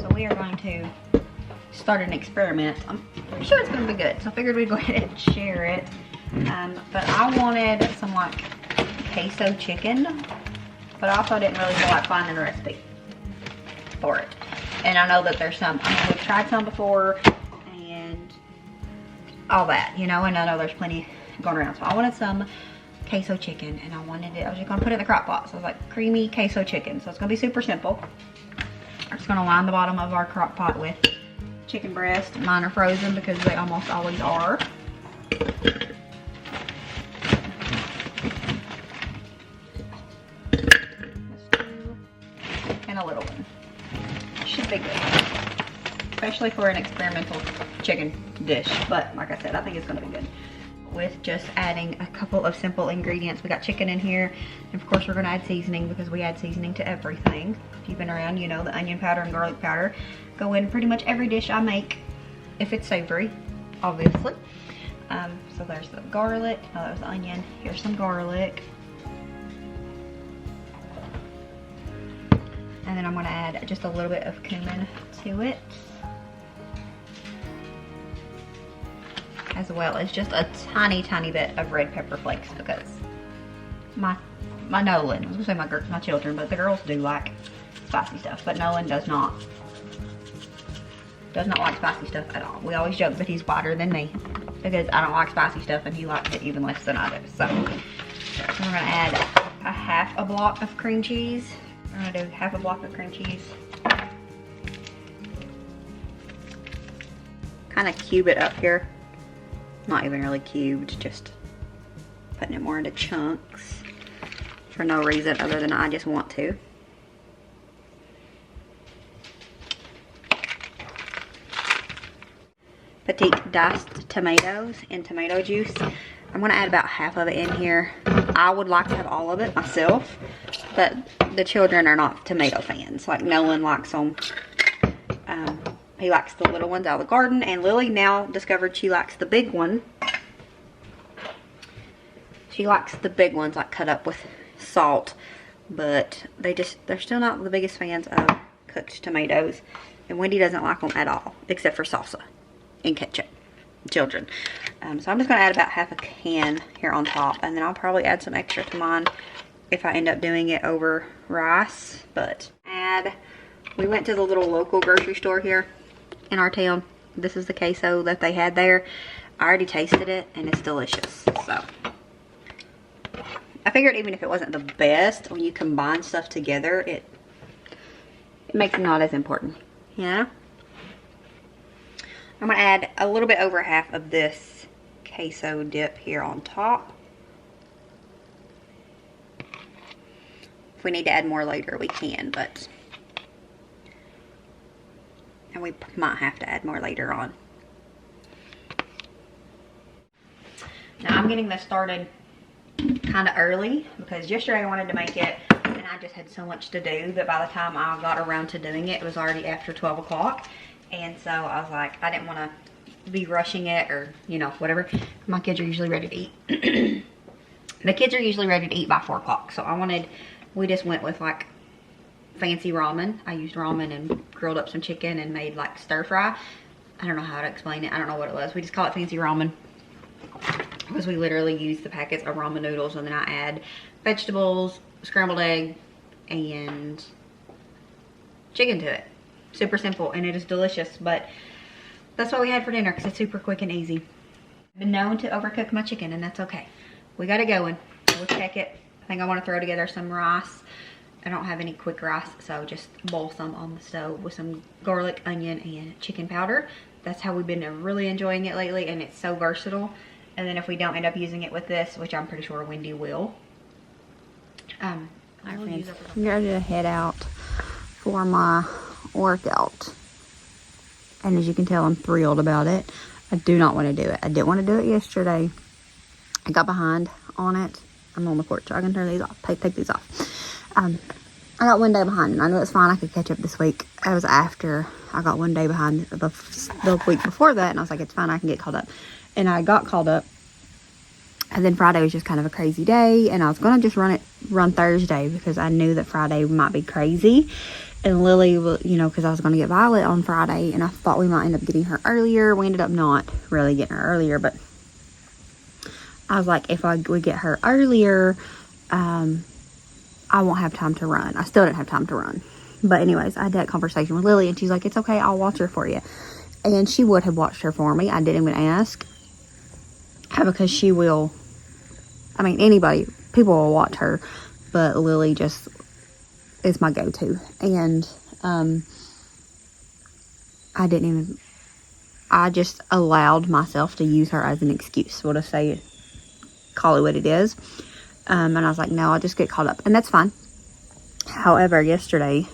So we are going to start an experiment. I'm pretty sure it's going to be good. So I figured we'd go ahead and share it. But I wanted some like queso chicken, but I also didn't really feel like finding a recipe for it. And I know that there's some, I mean, we've tried some before and all that, you know, and I know there's plenty going around. So I wanted some queso chicken, and I was just gonna put it in the crock pot. So it's like creamy queso chicken. So it's gonna be super simple. I'm just gonna line the bottom of our crock pot with chicken breast. Mine are frozen because they almost always are. And a little one. Should be good. Especially for an experimental chicken dish. But like I said, I think it's gonna be good. With just adding a couple of simple ingredients. We got chicken in here, and of course we're gonna add seasoning because we add seasoning to everything. If you've been around, you know the onion powder and garlic powder go in pretty much every dish I make, if it's savory, obviously. So there's the garlic, oh that was the onion, here's some garlic. And then I'm gonna add just a little bit of cumin to it, as well as just a tiny bit of red pepper flakes, because my Nolan, I was gonna say my children, but the girls do like spicy stuff, but Nolan does not like spicy stuff at all. We always joke that he's whiter than me because I don't like spicy stuff and he likes it even less than I do. So we're gonna add a half a block of cream cheese. We're gonna do half a block of cream cheese. Kind of cube it up here. Not even really cubed, just putting it more into chunks for no reason other than I just want to. Petite diced tomatoes and tomato juice. I'm gonna add about half of it in here. I would like to have all of it myself, but the children are not tomato fans. Like Nolan likes them. He likes the little ones out of the garden, and Lily now discovered she likes the big one. She likes the big ones like cut up with salt, but they're still not the biggest fans of cooked tomatoes, and Wendy doesn't like them at all except for salsa and ketchup. Children. So I'm just gonna add about half a can here on top, and then I'll probably add some extra to mine if I end up doing it over rice. But we went to the little local grocery store here in our town. This is the queso that they had there. I already tasted it and it's delicious. So I figured even if it wasn't the best, when you combine stuff together, it makes it not as important, you know? I'm gonna add a little bit over half of this queso dip here on top. If we need to add more later, we can, but and we might have to add more later on. Now I'm getting this started kind of early because yesterday I wanted to make it and I just had so much to do that by the time I got around to doing it, it was already after 12 o'clock. And so I was like, I didn't want to be rushing it, or, you know, whatever. My kids are usually ready to eat. The kids are usually ready to eat by 4 o'clock. So we just went with like fancy ramen. I used ramen and grilled up some chicken and made like stir fry. I don't know how to explain it. I don't know what it was. We just call it fancy ramen because we literally use the packets of ramen noodles, and then I add vegetables, scrambled egg, and chicken to it. Super simple, and it is delicious, but that's what we had for dinner because it's super quick and easy. I've been known to overcook my chicken, and that's okay. We got it going. We'll check it. I think I want to throw together some rice. I don't have any quick rice, so just boil some on the stove with some garlic, onion, and chicken powder. That's how we've been really enjoying it lately, and it's so versatile. And then if we don't end up using it with this, which I'm pretty sure Wendy will, I will use it. I'm ready to head out for my workout, and as you can tell, I'm thrilled about it. I do not want to do it. I didn't want to do it yesterday. I got behind on it. I'm on the porch, so I can turn these off. Take these off. I got 1 day behind, and I know it's fine. I could catch up this week. It was after I got 1 day behind the week before that, and I was like, it's fine. I can get caught up, and I got caught up. And then Friday was just kind of a crazy day, and I was going to just run Thursday because I knew that Friday might be crazy. And Lily, you know, because I was going to get Violet on Friday, and I thought we might end up getting her earlier. We ended up not really getting her earlier, but I was like, if we get her earlier, I won't have time to run. I still didn't have time to run. But anyways, I had that conversation with Lily, and she's like, it's okay, I'll watch her for you. And she would have watched her for me. I didn't even ask. Because she will, I mean, people will watch her, but Lily just is my go-to. And I just allowed myself to use her as an excuse. We'll just say, call it what it is. And I was like, no, I'll just get caught up. And that's fine. However, yesterday,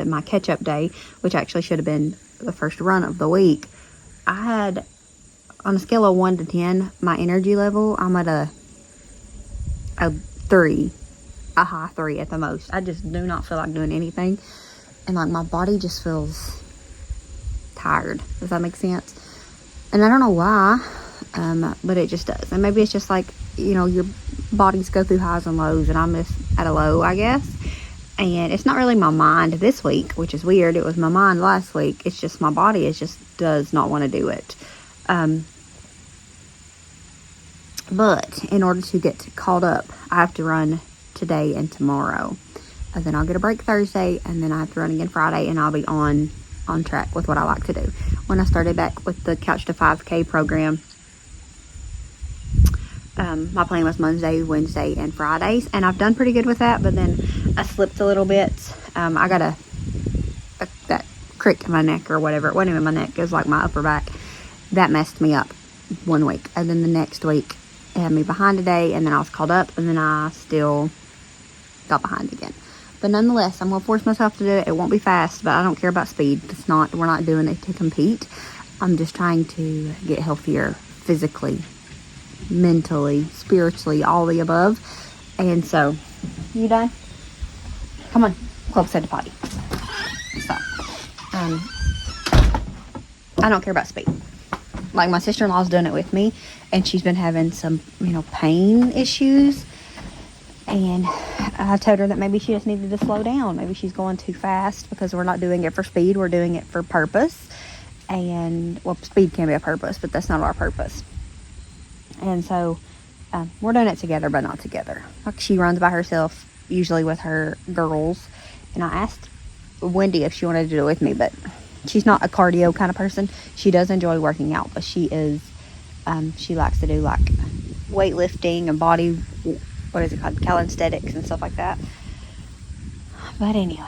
my catch-up day, which actually should have been the first run of the week, I had, on a scale of 1 to 10, my energy level, I'm at a 3, a high 3 at the most. I just do not feel like doing anything, and like my body just feels tired. Does that make sense? And I don't know why, but it just does. And maybe it's just like, you know, your bodies go through highs and lows, and I'm just at a low, I guess. And it's not really my mind this week, which is weird. It was my mind last week. It's just my body does not want to do it. But in order to get caught up, I have to run today and tomorrow. And then I'll get a break Thursday, and then I have to run again Friday, and I'll be on track with what I like to do. When I started back with the Couch to 5K program, my plan was Monday, Wednesday, and Fridays, and I've done pretty good with that, but then I slipped a little bit. I got that crick in my neck or whatever. It wasn't even my neck. It was like my upper back. That messed me up one week, and then the next week it had me behind a day, and then I was called up, and then I still got behind again. But nonetheless, I'm going to force myself to do it. It won't be fast, but I don't care about speed. We're not doing it to compete. I'm just trying to get healthier physically, mentally, spiritually, all the above. And so, you done? Come on, go upstairs to potty. So, I don't care about speed. Like, my sister-in-law's done it with me, and she's been having some, pain issues. And I told her that maybe she just needed to slow down. Maybe she's going too fast, because we're not doing it for speed. We're doing it for purpose. And, well, speed can be a purpose, but that's not our purpose. And so, we're doing it together, but not together. Like, she runs by herself, usually with her girls. And I asked Wendy if she wanted to do it with me, but she's not a cardio kind of person. She does enjoy working out, but she likes to do, like, weightlifting and body, what is it called, calisthenics and stuff like that. But anyways.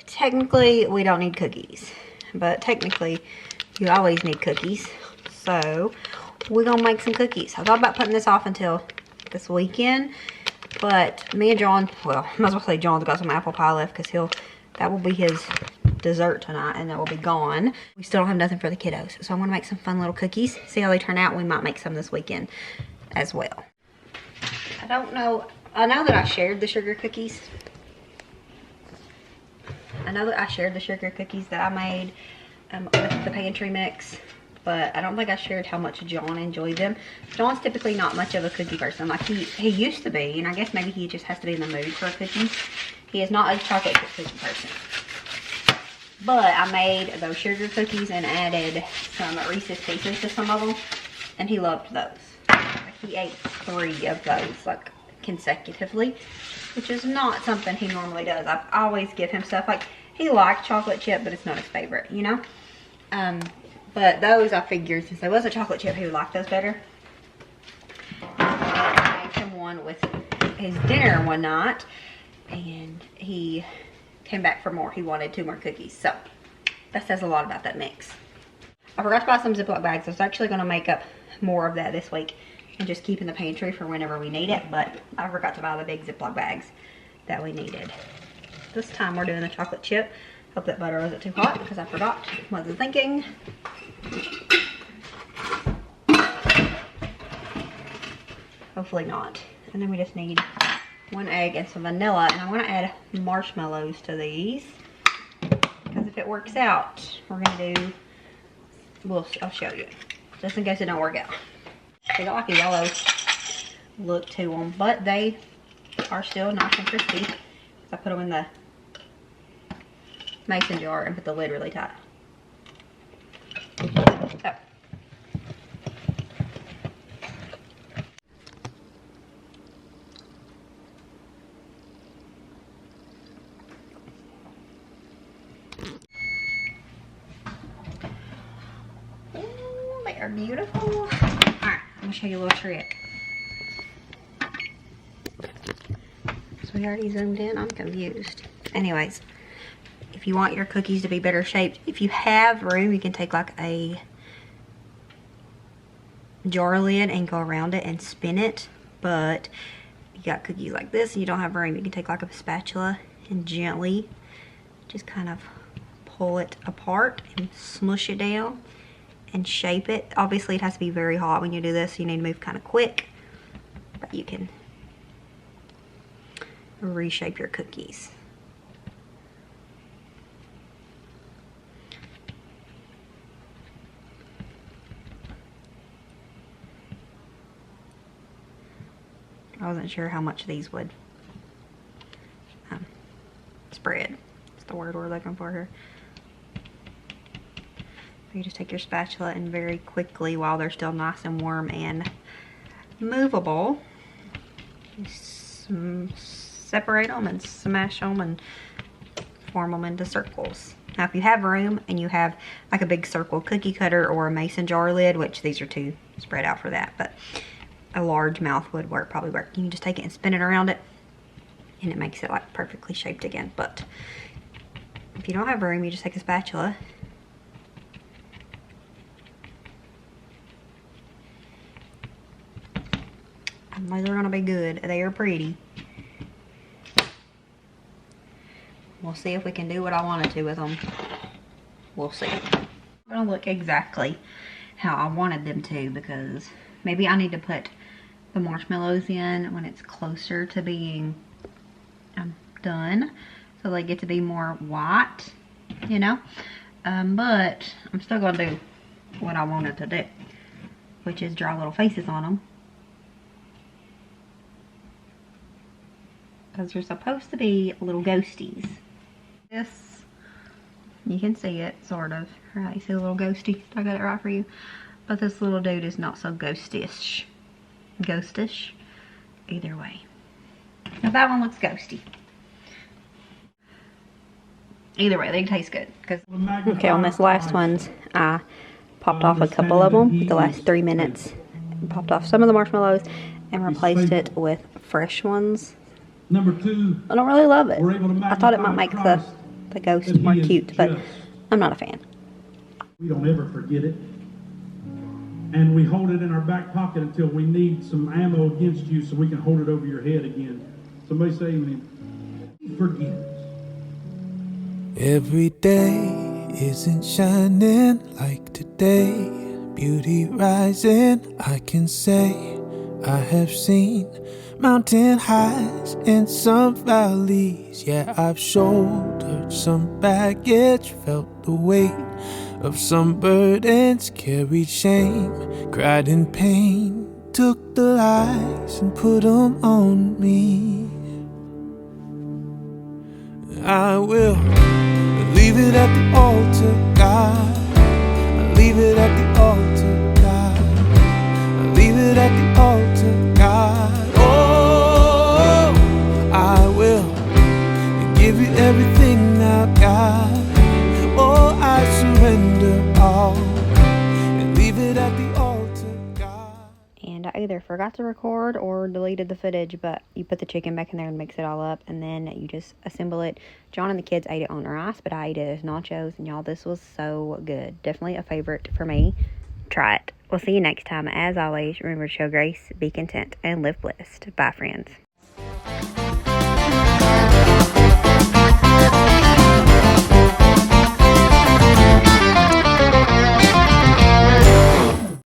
Technically, we don't need cookies, but technically, you always need cookies. So, we're gonna make some cookies. I thought about putting this off until this weekend, but me and John, well, I might as well say John's got some apple pie left, because that will be his dessert tonight, and that will be gone. We still don't have nothing for the kiddos, so I'm gonna make some fun little cookies, see how they turn out. We might make some this weekend as well. I don't know, I know that I shared the sugar cookies. I know that I shared the sugar cookies that I made with the pantry mix, but I don't think I shared how much John enjoyed them. John's typically not much of a cookie person. Like, he used to be, and I guess maybe he just has to be in the mood for a cookie. He is not a chocolate chip cookie person. But I made those sugar cookies and added some Reese's Pieces to some of them, and he loved those. Like, he ate 3 of those, like, consecutively, which is not something he normally does. I always give him stuff. Like, he liked chocolate chip, but it's not his favorite, you know? But those, I figured, since they was a chocolate chip, he would like those better. I made him one with his dinner one night, and he came back for more. He wanted 2 more cookies. So that says a lot about that mix. I forgot to buy some Ziploc bags. I was actually going to make up more of that this week and just keep in the pantry for whenever we need it, but I forgot to buy the big Ziploc bags that we needed. This time we're doing the chocolate chip. Hope that butter wasn't too hot because I forgot. Wasn't thinking. Hopefully not. And then we just need 1 egg and some vanilla, and I want to add marshmallows to these because if it works out, we're going to do, I'll show you, just in case it don't work out. They got like a yellow look to them, but they are still nice and crispy. So I put them in the mason jar and put the lid really tight. So. They are beautiful. Alright, I'm gonna show you a little trick. So we already zoomed in, I'm confused. Anyways, if you want your cookies to be better shaped, if you have room, you can take like a jar lid and go around it and spin it. But you got cookies like this and you don't have room, you can take like a spatula and gently just kind of pull it apart and smush it down and shape it. Obviously it has to be very hot when you do this, so you need to move kind of quick, but you can reshape your cookies. I wasn't sure how much these would spread. That's the word we're looking for here. You just take your spatula and very quickly, while they're still nice and warm and movable, separate them and smash them and form them into circles. Now if you have room and you have like a big circle cookie cutter or a mason jar lid, which these are too spread out for that, but a large mouth would probably work. You can just take it and spin it around it and it makes it like perfectly shaped again. But if you don't have room, you just take a spatula and these are gonna be good. They are pretty. We'll see if we can do what I wanted to with them. We'll see. I'm gonna look exactly how I wanted them to, because maybe I need to put the marshmallows in when it's closer to being done, so they get to be more white, you know. But I'm still gonna do what I wanted to do, which is draw little faces on them, because they're supposed to be little ghosties. This, you can see it sort of, right? You see a little ghosty? I got it right for you. But this little dude is not so ghostish. Ghostish. Either way. Now that one looks ghosty. Either way, they taste good. Okay, on this last ones, I popped off a couple of them with the last 3 minutes. Popped off some of the marshmallows and replaced it with fresh ones. Number 2, I don't really love it. I thought it might make the ghost more cute, but I'm not a fan. We don't ever forget it. And we hold it in our back pocket until we need some ammo against you so we can hold it over your head again. Somebody say amen. He forgives. Every day isn't shining like today. Beauty rising, I can say. I have seen mountain highs and some valleys. Yeah, I've shouldered some baggage, felt the weight of some burdens, carried shame, cried in pain, took the lies and put them on me. I will leave it at the altar, God. I leave it at the altar, God. I leave it at the altar, God. Oh, I will give you everything I've got. Oh, I surrender all and leave it at the altar, God. And I either forgot to record or deleted the footage, but you put the chicken back in there and mix it all up, and then you just assemble it. John and the kids ate it on rice, but I ate it as nachos, and y'all, this was so good. Definitely a favorite for me. Try it. We'll see you next time. As always, remember to show grace, be content, and live blessed. Bye, friends.